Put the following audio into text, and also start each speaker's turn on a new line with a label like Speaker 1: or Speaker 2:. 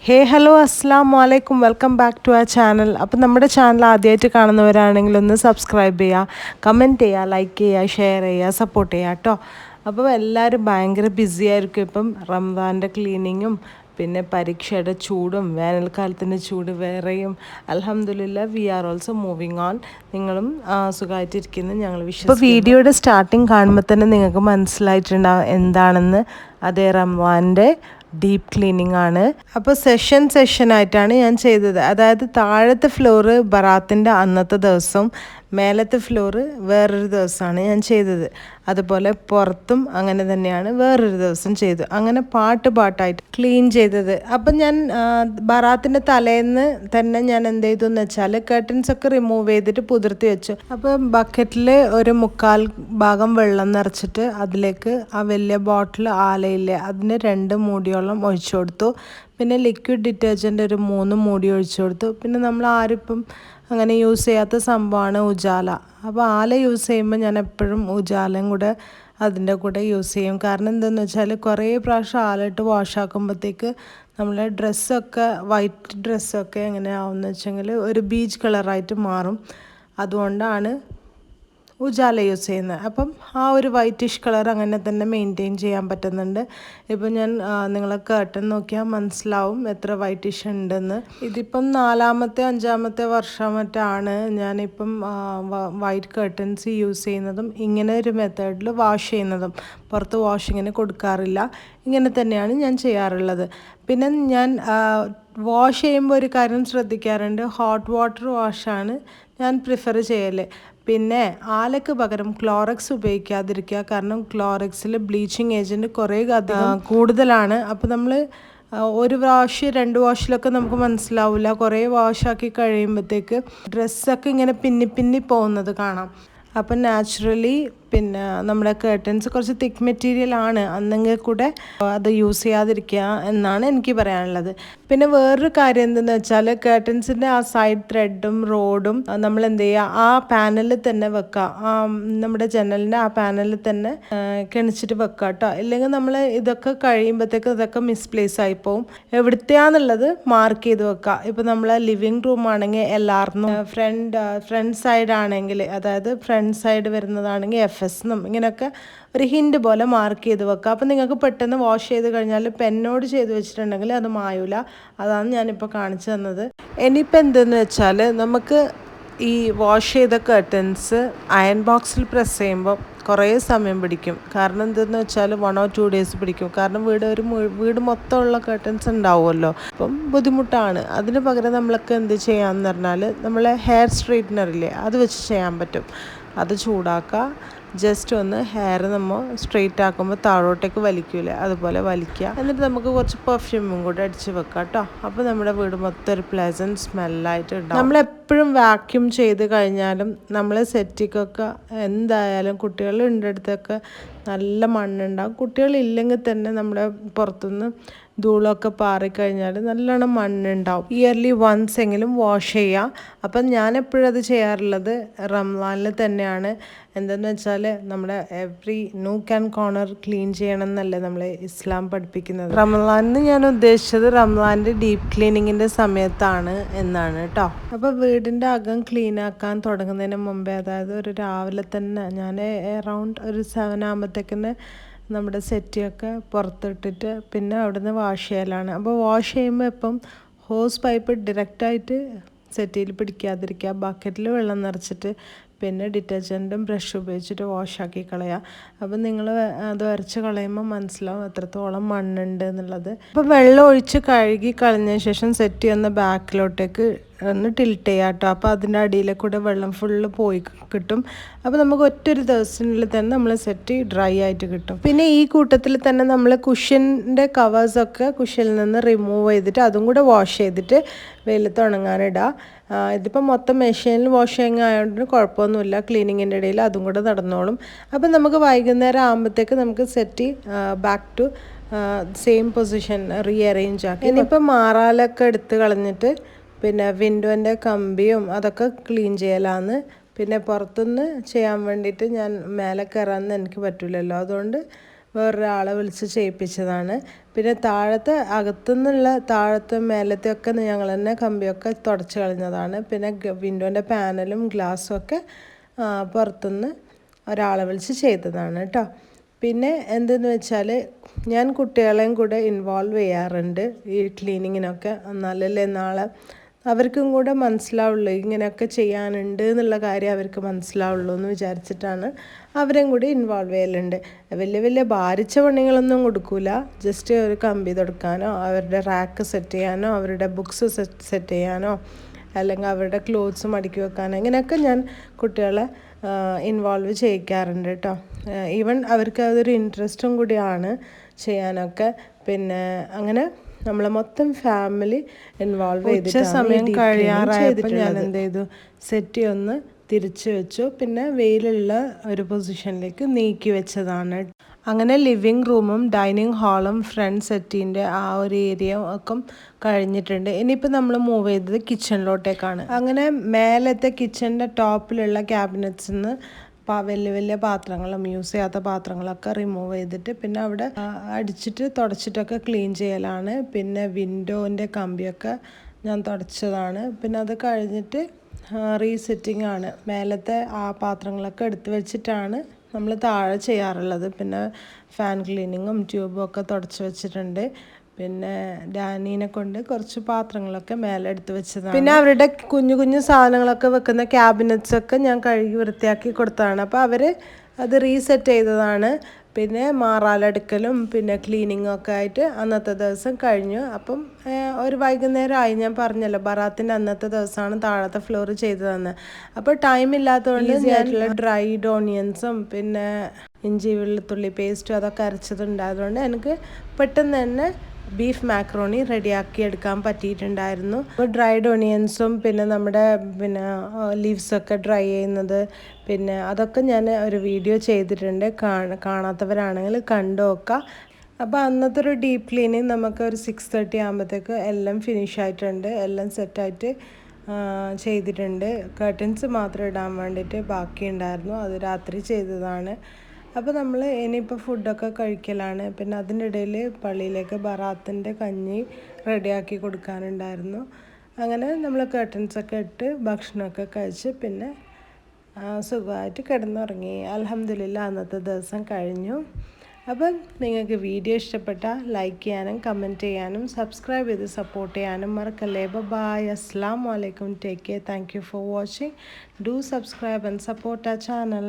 Speaker 1: ഹേ hello അസ്സാം വലൈക്കും welcome back to our channel. അപ്പോൾ നമ്മുടെ ചാനൽ ആദ്യമായിട്ട് കാണുന്നവരാണെങ്കിൽ ഒന്ന് സബ്സ്ക്രൈബ് ചെയ്യുക, കമൻറ്റ് ചെയ്യുക, ലൈക്ക് ചെയ്യുക, ഷെയർ ചെയ്യുക, സപ്പോർട്ട് ചെയ്യുക കേട്ടോ. അപ്പോൾ എല്ലാവരും ഭയങ്കര ബിസി ആയിരിക്കും ഇപ്പം റംസാൻ്റെ ക്ലീനിങ്ങും പിന്നെ പരീക്ഷയുടെ ചൂടും വേനൽക്കാലത്തിൻ്റെ ചൂട് വേറെയും. അൽഹംദുലില്ലാ we are also moving on. നിങ്ങളും സുഖമായിട്ടിരിക്കുന്നു ഞങ്ങൾ വിശ്വസിക്കുന്നു. ഇപ്പോൾ വീഡിയോയുടെ സ്റ്റാർട്ടിങ് കാണുമ്പോൾ തന്നെ നിങ്ങൾക്ക് മനസ്സിലായിട്ടുണ്ടാവും എന്താണെന്ന്. അതേ റംസാൻ്റെ ഡീപ്പ് ക്ലീനിങ് ആണ്. അപ്പോൾ സെഷനായിട്ടാണ് ഞാൻ ചെയ്തത്. അതായത് താഴത്തെ ഫ്ലോറ് ബറാത്തിൻ്റെ അന്നത്തെ ദിവസം, മേലത്തെ ഫ്ലോറ് വേറൊരു ദിവസമാണ് ഞാൻ ചെയ്തത്. അതുപോലെ പുറത്തും അങ്ങനെ തന്നെയാണ് വേറൊരു ദിവസം ചെയ്തു. അങ്ങനെ പാട്ടായിട്ട് ക്ലീൻ ചെയ്തത്. അപ്പം ഞാൻ ബറാത്തിൻ്റെ തലേന്ന് തന്നെ ഞാൻ എന്ത് ചെയ്തു എന്ന് വെച്ചാൽ കർട്ടൻസൊക്കെ റിമൂവ് ചെയ്തിട്ട് പുതിർത്തി വെച്ചു. അപ്പം ബക്കറ്റിൽ ഒരു 1/4 ഭാഗം വെള്ളം നിറച്ചിട്ട് അതിലേക്ക് ആ വലിയ ബോട്ടിൽ ആലയില്ലേ അതിന് 2 മൂടിയോളം ഒഴിച്ചു കൊടുത്തു. പിന്നെ ലിക്വിഡ് ഡിറ്റർജൻറ്റ് ഒരു 3 മൂടി ഒഴിച്ചു കൊടുത്തു. പിന്നെ നമ്മൾ ആരിപ്പം അങ്ങനെ യൂസ് ചെയ്യാത്ത സംഭവമാണ് ഉജാല. അപ്പോൾ ആല യൂസ് ചെയ്യുമ്പോൾ ഞാൻ എപ്പോഴും ഉജാലയും കൂടെ അതിൻ്റെ കൂടെ യൂസ് ചെയ്യും. കാരണം എന്താണെന്ന് വെച്ചാൽ കുറേ പ്രാവശ്യം ആലിട്ട് വാഷാക്കുമ്പോഴത്തേക്ക് നമ്മളെ ഡ്രസ്സൊക്കെ വൈറ്റ് ഡ്രസ്സൊക്കെ എങ്ങനെയാവുമെന്ന് വെച്ചെങ്കിൽ ഒരു ബീച്ച് കളറായിട്ട് മാറും. അതുകൊണ്ടാണ് ഉജാല യൂസ് ചെയ്യുന്നത്. അപ്പം ആ ഒരു വൈറ്റിഷ് കളർ അങ്ങനെ തന്നെ മെയിൻറ്റെയിൻ ചെയ്യാൻ പറ്റുന്നുണ്ട്. ഇപ്പം ഞാൻ നിങ്ങളെ കർട്ടൻ നോക്കിയാൽ മനസ്സിലാവും എത്ര വൈറ്റിഷ് ഉണ്ടെന്ന്. ഇതിപ്പം 4-ാമത്തെ 5-ാമത്തെ വർഷം മറ്റാണ് ഞാനിപ്പം വൈറ്റ് കർട്ടൻസ് യൂസ് ചെയ്യുന്നതും ഇങ്ങനെ ഒരു മെത്തേഡിൽ വാഷ് ചെയ്യുന്നതും. പുറത്ത് വാഷിങ്ങിന് കൊടുക്കാറില്ല, ഇങ്ങനെ തന്നെയാണ് ഞാൻ ചെയ്യാറുള്ളത്. പിന്നെ ഞാൻ വാഷ് ചെയ്യുമ്പോൾ ഒരു കാര്യം ശ്രദ്ധിക്കാറുണ്ട്, ഹോട്ട് വാട്ടർ വാഷാണ് ഞാൻ പ്രിഫർ ചെയ്യൽ. പിന്നെ ആലയ്ക്ക് പകരം ക്ലോറക്സ് ഉപയോഗിക്കാതിരിക്കുക. കാരണം ക്ലോറക്സിൽ ബ്ലീച്ചിങ് ഏജൻറ്റ് കുറേ അധികം കൂടുതലാണ്. അപ്പോൾ നമ്മൾ ഒരു പ്രാവശ്യം 2 വാഷിലൊക്കെ നമുക്ക് മനസ്സിലാവില്ല. കുറേ വാഷാക്കി കഴിയുമ്പോഴത്തേക്ക് ഡ്രസ്സൊക്കെ ഇങ്ങനെ പിന്നി പോകുന്നത് കാണാം. അപ്പം നാച്ചുറലി പിന്നെ നമ്മുടെ കർട്ടൻസ് കുറച്ച് തിക്ക് മെറ്റീരിയലാണ്, അന്നെങ്കിൽ കൂടെ അത് യൂസ് ചെയ്യാതിരിക്കുക എന്നാണ് എനിക്ക് പറയാനുള്ളത്. പിന്നെ വേറൊരു കാര്യം എന്തെന്ന് വെച്ചാൽ കർട്ടൻസിൻ്റെ ആ സൈഡ് ത്രെഡും റോഡും നമ്മൾ എന്ത് ചെയ്യുക, ആ പാനലിൽ തന്നെ വെക്കുക. നമ്മുടെ ജനലിൻ്റെ ആ പാനലിൽ തന്നെ കിണിച്ചിട്ട് വെക്കുക കേട്ടോ. ഇല്ലെങ്കിൽ നമ്മൾ ഇതൊക്കെ കഴിയുമ്പോഴത്തേക്ക് ഇതൊക്കെ മിസ്പ്ലേസ് ആയി പോവും. എവിടുത്തെയാന്നുള്ളത് മാർക്ക് ചെയ്ത് വെക്കുക. ഇപ്പം നമ്മൾ ലിവിങ് റൂം ആണെങ്കിൽ എല്ലാവർക്കും ഫ്രണ്ട് സൈഡ് ആണെങ്കിൽ, അതായത് ഫ്രണ്ട് സൈഡ് വരുന്നതാണെങ്കിൽ എന്നും ഇങ്ങനെയൊക്കെ ഒരു ഹിൻഡ് പോലെ മാർക്ക് ചെയ്ത് വെക്കുക. അപ്പം നിങ്ങൾക്ക് പെട്ടെന്ന് വാഷ് ചെയ്ത് കഴിഞ്ഞാൽ പെന്നോട് ചെയ്ത് വെച്ചിട്ടുണ്ടെങ്കിൽ അത് മായൂല. അതാണ് ഞാനിപ്പോൾ കാണിച്ചു തന്നത്. ഇനിയിപ്പോൾ എന്തെന്ന് വെച്ചാൽ നമുക്ക് ഈ വാഷ് ചെയ്ത കർട്ടൻസ് അയൺ ബോക്സിൽ പ്രസ് ചെയ്യുമ്പോൾ കുറേ സമയം പിടിക്കും. കാരണം എന്തെന്ന് വെച്ചാൽ 1 or 2 days പിടിക്കും. കാരണം വീട് മൊത്തമുള്ള കർട്ടൻസ് ഉണ്ടാവുമല്ലോ, അപ്പം ബുദ്ധിമുട്ടാണ്. അതിന് പകരം നമ്മളൊക്കെ എന്ത് ചെയ്യാമെന്ന് പറഞ്ഞാൽ നമ്മളെ ഹെയർ സ്ട്രെയിറ്റ്നറില്ലേ അത് വെച്ച് ചെയ്യാൻ പറ്റും. അത് ചൂടാക്കുക, ജസ്റ്റ് ഒന്ന് ഹെയർ നമ്മൾ സ്ട്രെയിറ്റ് ആക്കുമ്പോൾ താഴോട്ടേക്ക് വലിക്കൂലേ അതുപോലെ വലിക്കുക. എന്നിട്ട് നമുക്ക് കുറച്ച് പെർഫ്യൂമും കൂടെ അടിച്ച് വെക്കാം കേട്ടോ. അപ്പോൾ നമ്മുടെ വീട് മൊത്തം ഒരു പ്ലസൻറ്റ് സ്മെല്ലായിട്ട് ഉണ്ടാവും. നമ്മളെപ്പോഴും വാക്യൂം ചെയ്ത് കഴിഞ്ഞാലും നമ്മൾ സെറ്റിക്കൊക്കെ എന്തായാലും കുട്ടികളുടെ അടുത്തൊക്കെ നല്ല മണ്ണുണ്ടാവും. കുട്ടികളില്ലെങ്കിൽ തന്നെ നമ്മുടെ പുറത്തുനിന്ന് ധൂളമൊക്കെ പാറിക്കഴിഞ്ഞാൽ നല്ലോണം മണ്ണുണ്ടാവും. ഇയർലി വൺസ് എങ്കിലും വാഷ് ചെയ്യുക. അപ്പം ഞാനെപ്പോഴും അത് ചെയ്യാറുള്ളത് റംസാനിൽ തന്നെയാണ്. എന്തെന്ന് വെച്ചാൽ നമ്മുടെ every nook and corner clean ചെയ്യണം എന്നല്ലേ നമ്മളെ ഇസ്ലാം പഠിപ്പിക്കുന്നത്. റംസാനിന് ഞാൻ ഉദ്ദേശിച്ചത് റംസാൻ്റെ ഡീപ്പ് ക്ലീനിങ്ങിൻ്റെ സമയത്താണ് എന്നാണ് കേട്ടോ. അപ്പോൾ വീടിൻ്റെ അകം ക്ലീൻ ആക്കാൻ തുടങ്ങുന്നതിന് മുമ്പേ, അതായത് ഒരു രാവിലെ തന്നെ ഞാൻ അറൗണ്ട് ഒരു 7 ആകുമ്പോഴത്തേക്കിന് നമ്മുടെ സെറ്റിയൊക്കെ പുറത്തിട്ടിട്ട് പിന്നെ അവിടുന്ന് വാഷ് ചെയ്യലാണ്. അപ്പോൾ വാഷ് ചെയ്യുമ്പോൾ ഇപ്പം ഹോസ് പൈപ്പ് ഡയറക്റ്റായിട്ട് സെറ്റിയിൽ പിടിക്കാതിരിക്കുക. ബക്കറ്റിൽ വെള്ളം നിറച്ചിട്ട് പിന്നെ ഡിറ്റർജൻറ്റും ബ്രഷ് ഉപയോഗിച്ചിട്ട് വാഷാക്കി കളയുക. അപ്പം നിങ്ങൾ അത് വരച്ച് കളയുമ്പോൾ മനസ്സിലാവും എത്രത്തോളം മണ്ണുണ്ട് എന്നുള്ളത്. അപ്പോൾ വെള്ളം ഒഴിച്ച് കഴുകി കളഞ്ഞ ശേഷം സെറ്റ് ചെയ്യുന്ന ബാക്കിലോട്ടേക്ക് ഒന്ന് ടിൽറ്റ് ചെയ്യുക കേട്ടോ. അപ്പോൾ അതിൻ്റെ അടിയിൽ കൂടെ വെള്ളം ഫുള്ള് പോയി കിട്ടും. അപ്പോൾ നമുക്ക് ഒറ്റൊരു ദിവസത്തിനുള്ളിൽ തന്നെ നമ്മൾ സെറ്റ് ഡ്രൈ ആയിട്ട് കിട്ടും. പിന്നെ ഈ കൂട്ടത്തിൽ തന്നെ നമ്മൾ കുഷ്യൻ്റെ കവേഴ്സൊക്കെ കുഷ്യനിൽ നിന്ന് റിമൂവ് ചെയ്തിട്ട് അതും കൂടെ വാഷ് ചെയ്തിട്ട് വെയിലത്ത് ഉണങ്ങാനിടുക. ഇതിപ്പോൾ മൊത്തം മെഷീനിൽ വാഷ് ചെയ്യുക ആയതുകൊണ്ട് കുഴപ്പമൊന്നുമില്ല, ക്ലീനിങ്ങിൻ്റെ ഇടയിൽ അതും കൂടെ നടന്നോളും. അപ്പം നമുക്ക് വൈകുന്നേരം ആകുമ്പോഴത്തേക്ക് നമുക്ക് set back to same position rearrange ആക്കി. ഇനിയിപ്പോൾ മാറാലൊക്കെ എടുത്ത് കളഞ്ഞിട്ട് പിന്നെ വിൻഡോൻ്റെ കമ്പിയും അതൊക്കെ ക്ലീൻ ചെയ്യലാന്ന്. പിന്നെ പുറത്തുനിന്ന് ചെയ്യാൻ വേണ്ടിയിട്ട് ഞാൻ മേലെ കയറാമെന്ന് എനിക്ക് പറ്റില്ലല്ലോ, അതുകൊണ്ട് വേറൊരാളെ വിളിച്ച് ചെയ്യിപ്പിച്ചതാണ്. പിന്നെ താഴത്തെ മേലത്തെ ഒക്കെ ഞങ്ങൾ തന്നെ കമ്പിയൊക്കെ തുടച്ച് കളഞ്ഞതാണ്. പിന്നെ വിൻഡോൻ്റെ പാനലും ഗ്ലാസ്സും ഒക്കെ പുറത്തുനിന്ന് ഒരാളെ വിളിച്ച് ചെയ്തതാണ് കേട്ടോ. പിന്നെ എന്തെന്ന് വെച്ചാൽ ഞാൻ കുട്ടികളെയും കൂടെ ഇൻവോൾവ് ചെയ്യാറുണ്ട് ഈ ക്ലീനിങ്ങിനൊക്കെ. എന്നാലല്ലേ നാളെ അവർക്കും കൂടെ മനസ്സിലാവുള്ളൂ, ഇങ്ങനെയൊക്കെ ചെയ്യാനുണ്ട് എന്നുള്ള കാര്യം അവർക്ക് മനസ്സിലാവുള്ളൂ എന്ന് വിചാരിച്ചിട്ടാണ് അവരെയും കൂടി ഇൻവോൾവ് ചെയ്യലുണ്ട്. വലിയ വലിയ ഭാരിച്ച പണികളൊന്നും കൊടുക്കില്ല. ജസ്റ്റ് ഒരു കമ്പി തുടക്കാനോ അവരുടെ റാക്ക് സെറ്റ് ചെയ്യാനോ അവരുടെ ബുക്സ് സെറ്റ് ചെയ്യാനോ അല്ലെങ്കിൽ അവരുടെ ക്ലോത്ത്സ് മടക്കി വെക്കാനോ ഇങ്ങനെയൊക്കെ ഞാൻ കുട്ടികളെ ഇൻവോൾവ് ചെയ്യിക്കാറുണ്ട് കേട്ടോ. ഈവൻ അവർക്ക് അതൊരു ഇൻട്രസ്റ്റും കൂടിയാണ് ചെയ്യാനൊക്കെ. പിന്നെ അങ്ങനെ നമ്മൾ മൊത്തം ഫാമിലി ഇൻവോൾവ് ചെയ്തിട്ട് സമയം കഴിയാറായപ്പോൾ ഞാൻ എന്ത് ചെയ്തു, സെറ്റി ഒന്ന് തിരിച്ചു വെച്ചു. പിന്നെ വെയിലുള്ള ഒരു പൊസിഷനിലേക്ക് നീക്കി വെച്ചതാണ്. അങ്ങനെ ലിവിങ് റൂമും ഡൈനിങ് ഹാളും ഫ്രണ്ട് സെറ്റിൻ്റെ ആ ഒരു ഏരിയ ഒക്കെ കഴിഞ്ഞിട്ടുണ്ട്. ഇനിയിപ്പോൾ നമ്മൾ മൂവ് ചെയ്തത് കിച്ചണിലോട്ടേക്കാണ്. അങ്ങനെ മേലത്തെ കിച്ചണിൻ്റെ ടോപ്പിലുള്ള ക്യാബിനറ്റ്സിൽ നിന്ന് വലിയ വലിയ പാത്രങ്ങളും യൂസ് ചെയ്യാത്ത പാത്രങ്ങളൊക്കെ റിമൂവ് ചെയ്തിട്ട് പിന്നെ അവിടെ അടിച്ചിട്ട് തുടച്ചിട്ടൊക്കെ ക്ലീൻ ചെയ്യലാണ്. പിന്നെ വിൻഡോൻ്റെ കമ്പിയൊക്കെ ഞാൻ തുടച്ചതാണ്. പിന്നെ അത് കഴിഞ്ഞിട്ട് റീസെറ്റിംഗ് ആണ്. മേലത്തെ ആ പാത്രങ്ങളൊക്കെ എടുത്ത് വെച്ചിട്ടാണ് നമ്മൾ താഴെ ചെയ്യാറുള്ളത്. പിന്നെ ഫാൻ ക്ലീനിങ്ങും ട്യൂബും ഒക്കെ തുടച്ച് വെച്ചിട്ടുണ്ട്. പിന്നെ ഡാനീനെ കൊണ്ട് കുറച്ച് പാത്രങ്ങളൊക്കെ മേലെ എടുത്ത് വെച്ചതാണ്. പിന്നെ അവരുടെ കുഞ്ഞു കുഞ്ഞു സാധനങ്ങളൊക്കെ വെക്കുന്ന ക്യാബിനറ്റ്സ് ഒക്കെ ഞാൻ കഴുകി വൃത്തിയാക്കി കൊടുത്തതാണ്. അപ്പോൾ അവർ അത് റീസെറ്റ് ചെയ്തതാണ്. പിന്നെ മാറാലെടുക്കലും പിന്നെ ക്ലീനിങ്ങും ഒക്കെ ആയിട്ട് അന്നത്തെ ദിവസം കഴിഞ്ഞു. അപ്പം ഒരു വൈകുന്നേരമായി. ഞാൻ പറഞ്ഞല്ലോ ബറാത്തിൻ്റെ അന്നത്തെ ദിവസമാണ് താഴത്തെ ഫ്ലോർ ചെയ്തതെന്ന്. അപ്പോൾ ടൈം ഇല്ലാത്തതുകൊണ്ട് ഞാനുള്ള ഡ്രൈഡ് ഓണിയൻസും പിന്നെ ഇഞ്ചി വെളുത്തുള്ളി പേസ്റ്റും അതൊക്കെ അരച്ചതുണ്ടായതുകൊണ്ട് എനിക്ക് പെട്ടെന്ന് തന്നെ ബീഫ് മാക്രോണി റെഡിയാക്കി എടുക്കാൻ പറ്റിയിട്ടുണ്ടായിരുന്നു. അപ്പോൾ ഡ്രൈഡ് ഒണിയൻസും പിന്നെ നമ്മുടെ ലീവ്സൊക്കെ ഡ്രൈ ചെയ്യുന്നത് പിന്നെ അതൊക്കെ ഞാൻ ഒരു വീഡിയോ ചെയ്തിട്ടുണ്ട്. കാണാത്തവരാണെങ്കിൽ കണ്ടു നോക്കുക. അപ്പോൾ അന്നത്തെ ഒരു ഡീപ്പ് ക്ലീനിങ് നമുക്ക് ഒരു 6:30 ആകുമ്പോഴത്തേക്ക് എല്ലാം ഫിനിഷ് ആയിട്ടുണ്ട്. എല്ലാം സെറ്റായിട്ട് ചെയ്തിട്ടുണ്ട്. കർട്ടൻസ് മാത്രം ഇടാൻ വേണ്ടിയിട്ട് ബാക്കിയുണ്ടായിരുന്നു, അത് രാത്രി ചെയ്തതാണ്. അപ്പോൾ നമ്മൾ ഇനിയിപ്പോൾ ഫുഡൊക്കെ കഴിക്കലാണ്. പിന്നെ അതിൻ്റെ ഇടയിൽ പള്ളിയിലേക്ക് ബറാത്തിൻ്റെ കഞ്ഞി റെഡിയാക്കി കൊടുക്കാനുണ്ടായിരുന്നു. അങ്ങനെ നമ്മൾ കർട്ടൻസൊക്കെ ഇട്ട് ഭക്ഷണമൊക്കെ കഴിച്ച് പിന്നെ സുഖമായിട്ട് കിടന്നുറങ്ങി. അൽഹംദുലില്ലാ അന്നത്തെ ദിവസം കഴിഞ്ഞു. അപ്പം നിങ്ങൾക്ക് വീഡിയോ ഇഷ്ടപ്പെട്ടാൽ ലൈക്ക് ചെയ്യാനും കമൻറ്റ് ചെയ്യാനും സബ്സ്ക്രൈബ് ചെയ്ത് സപ്പോർട്ട് ചെയ്യാനും മറക്കല്ലേ. ബൈ, അസ്സലാമു അലൈക്കും, take care, thank you for watching. Do subscribe and support our channel.